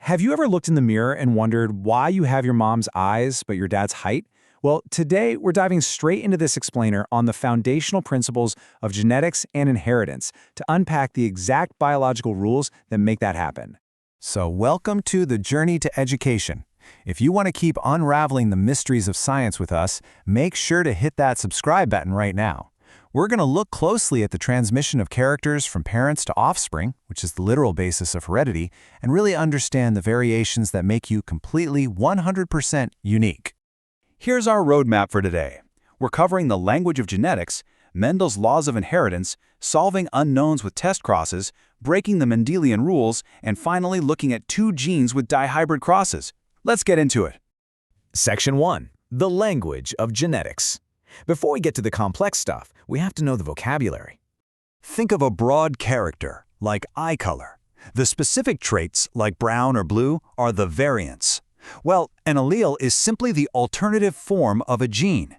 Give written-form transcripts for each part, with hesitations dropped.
Have you ever looked in the mirror and wondered why you have your mom's eyes but your dad's height? Well, today we're diving straight into this explainer on the foundational principles of genetics and inheritance to unpack the exact biological rules that make that happen. So welcome to the Journey to Education. If you want to keep unraveling the mysteries of science with us, make sure to hit that subscribe button right now. We're going to look closely at the transmission of characters from parents to offspring, which is the literal basis of heredity, and really understand the variations that make you completely 100% unique. Here's our roadmap for today. We're covering the language of genetics, Mendel's laws of inheritance, solving unknowns with test crosses, breaking the Mendelian rules, and finally looking at two genes with dihybrid crosses. Let's get into it. Section 1. The language of genetics. Before we get to the complex stuff, we have to know the vocabulary. Think of a broad character, like eye color. The specific traits, like brown or blue, are the variants. Well, an allele is simply the alternative form of a gene.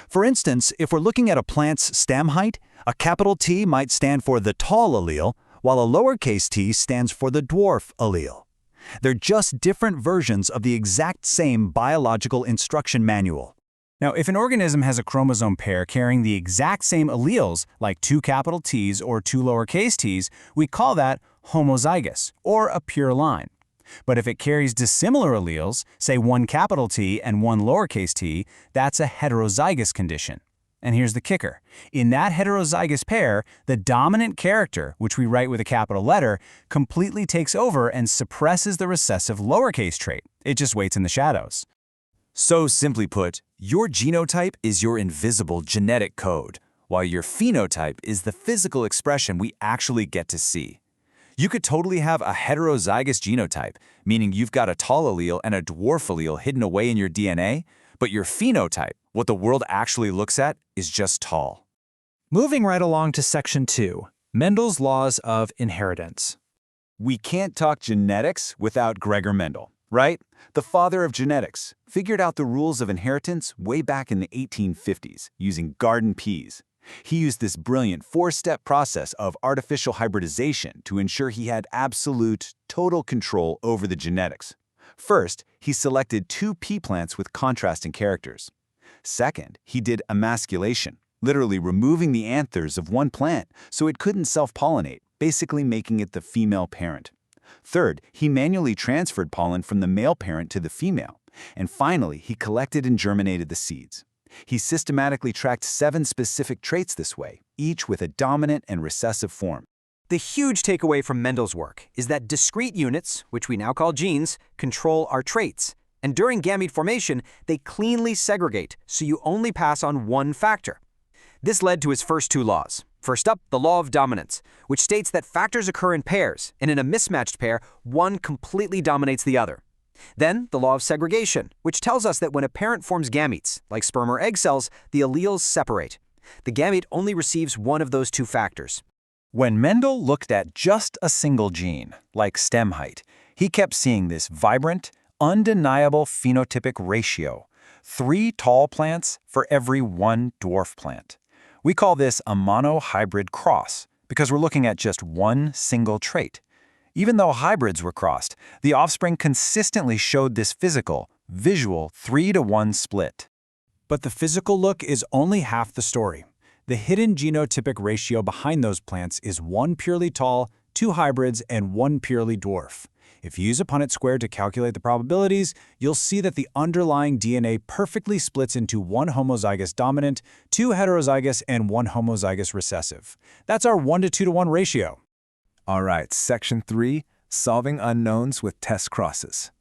For instance, if we're looking at a plant's stem height, a capital T might stand for the tall allele, while a lowercase t stands for the dwarf allele. They're just different versions of the exact same biological instruction manual. Now, if an organism has a chromosome pair carrying the exact same alleles, like two capital T's or two lowercase t's, we call that homozygous, or a pure line. But if it carries dissimilar alleles, say one capital T and one lowercase t, that's a heterozygous condition. And here's the kicker. In that heterozygous pair, the dominant character, which we write with a capital letter, completely takes over and suppresses the recessive lowercase trait. It just waits in the shadows. So simply put, your genotype is your invisible genetic code, while your phenotype is the physical expression we actually get to see. You could totally have a heterozygous genotype, meaning you've got a tall allele and a dwarf allele hidden away in your DNA, but your phenotype, what the world actually looks at, is just tall. Moving right along to Section 2, Mendel's laws of inheritance. We can't talk genetics without Gregor Mendel, right? The father of genetics, figured out the rules of inheritance way back in the 1850s using garden peas. He used this brilliant four-step process of artificial hybridization to ensure he had absolute, total control over the genetics. First, he selected two pea plants with contrasting characters. Second, he did emasculation, literally removing the anthers of one plant so it couldn't self-pollinate, basically making it the female parent. Third, he manually transferred pollen from the male parent to the female. And finally, he collected and germinated the seeds. He systematically tracked 7 specific traits this way, each with a dominant and recessive form. The huge takeaway from Mendel's work is that discrete units, which we now call genes, control our traits. And during gamete formation, they cleanly segregate, so you only pass on one factor. This led to his first two laws. First up, the law of dominance, which states that factors occur in pairs, and in a mismatched pair, one completely dominates the other. Then, the law of segregation, which tells us that when a parent forms gametes, like sperm or egg cells, the alleles separate. The gamete only receives one of those two factors. When Mendel looked at just a single gene, like stem height, he kept seeing this vibrant, undeniable phenotypic ratio: 3 tall plants for every 1 dwarf plant. We call this a monohybrid cross because we're looking at just one single trait. Even though hybrids were crossed, the offspring consistently showed this physical, visual 3-to-1 split. But the physical look is only half the story. The hidden genotypic ratio behind those plants is 1 purely tall, 2 hybrids, and 1 purely dwarf. If you use a Punnett Square to calculate the probabilities, you'll see that the underlying DNA perfectly splits into 1 homozygous dominant, 2 heterozygous, and 1 homozygous recessive. That's our 1-to-2-to-1 ratio. All right, Section 3, Solving Unknowns with Test Crosses.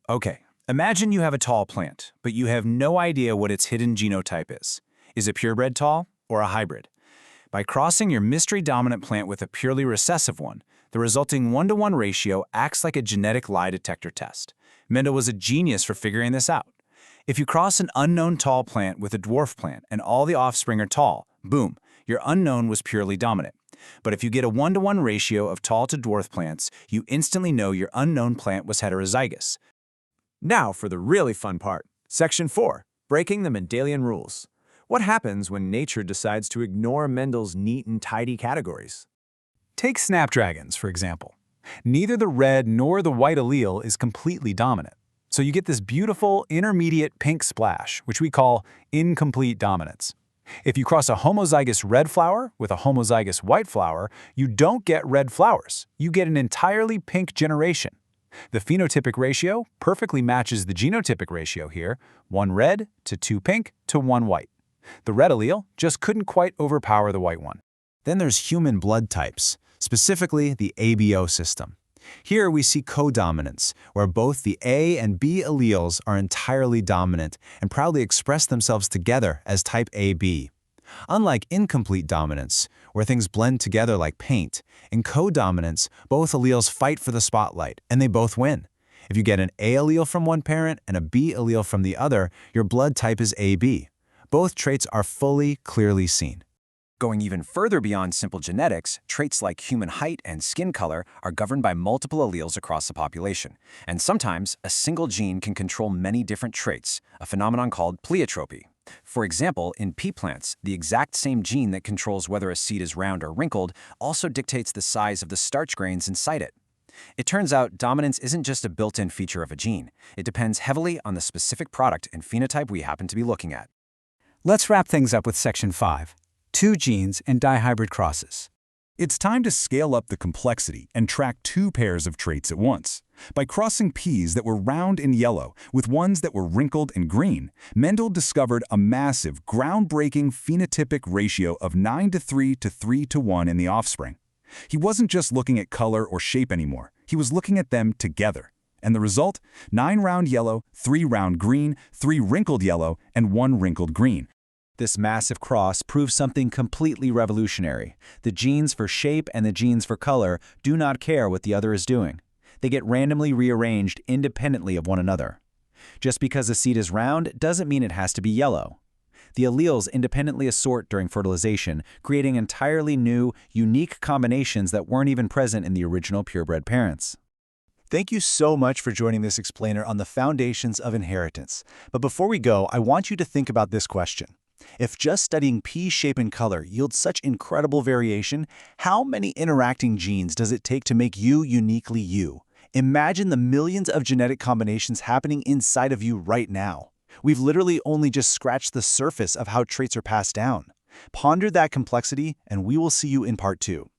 Okay, imagine you have a tall plant, but you have no idea what its hidden genotype is. Is it purebred tall or a hybrid? By crossing your mystery dominant plant with a purely recessive one, the resulting 1-to-1 ratio acts like a genetic lie detector test. Mendel was a genius for figuring this out. If you cross an unknown tall plant with a dwarf plant and all the offspring are tall, boom, your unknown was purely dominant. But if you get a 1-to-1 ratio of tall to dwarf plants, you instantly know your unknown plant was heterozygous. Now for the really fun part. Section 4. Breaking the Mendelian rules. What happens when nature decides to ignore Mendel's neat and tidy categories? Take snapdragons, for example. Neither the red nor the white allele is completely dominant. So you get this beautiful intermediate pink splash, which we call incomplete dominance. If you cross a homozygous red flower with a homozygous white flower, you don't get red flowers. You get an entirely pink generation. The phenotypic ratio perfectly matches the genotypic ratio here, 1 red to 2 pink to 1 white. The red allele just couldn't quite overpower the white one. Then there's human blood types, specifically the ABO system. Here we see codominance, where both the A and B alleles are entirely dominant and proudly express themselves together as type AB. Unlike incomplete dominance, where things blend together like paint, in codominance, both alleles fight for the spotlight, and they both win. If you get an A allele from one parent and a B allele from the other, your blood type is AB. Both traits are fully, clearly seen. Going even further beyond simple genetics, traits like human height and skin color are governed by multiple alleles across the population. And sometimes, a single gene can control many different traits, a phenomenon called pleiotropy. For example, in pea plants, the exact same gene that controls whether a seed is round or wrinkled also dictates the size of the starch grains inside it. It turns out dominance isn't just a built-in feature of a gene. It depends heavily on the specific product and phenotype we happen to be looking at. Let's wrap things up with Section 5. 2 genes and dihybrid crosses. It's time to scale up the complexity and track 2 pairs of traits at once. By crossing peas that were round and yellow with ones that were wrinkled and green, Mendel discovered a massive, groundbreaking phenotypic ratio of 9:3 to 3:1 in the offspring. He wasn't just looking at color or shape anymore. He was looking at them together. And the result? 9 round yellow, 3 round green, 3 wrinkled yellow, and 1 wrinkled green. This massive cross proves something completely revolutionary. The genes for shape and the genes for color do not care what the other is doing. They get randomly rearranged independently of one another. Just because a seed is round doesn't mean it has to be yellow. The alleles independently assort during fertilization, creating entirely new, unique combinations that weren't even present in the original purebred parents. Thank you so much for joining this explainer on the foundations of inheritance. But before we go, I want you to think about this question. If just studying pea shape and color yields such incredible variation, how many interacting genes does it take to make you uniquely you? Imagine the millions of genetic combinations happening inside of you right now. We've literally only just scratched the surface of how traits are passed down. Ponder that complexity, and we will see you in part 2.